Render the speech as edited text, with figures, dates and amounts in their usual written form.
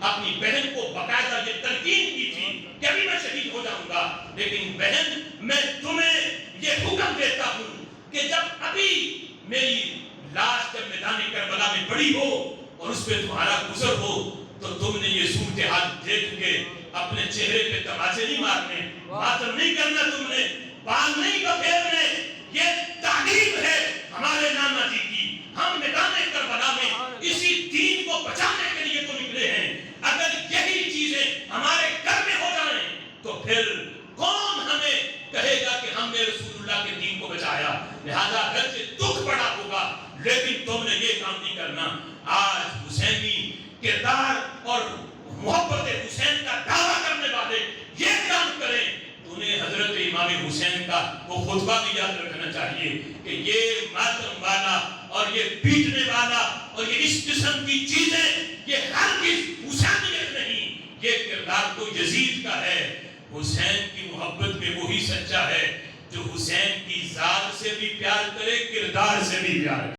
اپنی بہن کو باقاعدہ یہ تلقین کی تھی کہ ابھی میں شہید ہو جاؤں گا، لیکن بہن میں تمہیں یہ حکم دیتا ہوں کہ جب ابھی میری لاش جب میدان کربلا میں پڑی ہو اور اس پہ تمہارا گزر ہو تو تم نے یہ صورتحال دیکھ کے اپنے چہرے پہ تماچے نہیں مارنے، ماتم نہیں کرنا، تم نے بال نہیں بکھیرنے۔ یہ تعلیم ہے ہمارے نانا جی کی۔ ہم میدان کربلا میں اسی دین کو بچانے کے لیے تو نکلے ہیں۔ اگر یہی چیزیں ہمارے گھر میں ہو جائیں تو پھر کون ہمیں کہے گا کہ ہم نے رسول اللہ کے دین کو بچایا؟ لہذا گھر سے دکھ بڑا ہوگا لیکن تم نے یہ کام نہیں کرنا۔ آج حسینی کردار اور محبت حسین کا دعویٰ کرنے والے یہ کام کریں تو انہیں حضرت امام حسین کا وہ خطبہ بھی یاد رکھنا چاہیے کہ یہ ماتم والا اور یہ پیٹنے والا اور یہ اس قسم کی چیزیں یہ ہرگز حسینیت نہیں، یہ کردار تو یزید کا ہے۔ حسین کی محبت میں وہی سچا ہے جو حسین کی ذات سے بھی پیار کرے، کردار سے بھی پیار کرے۔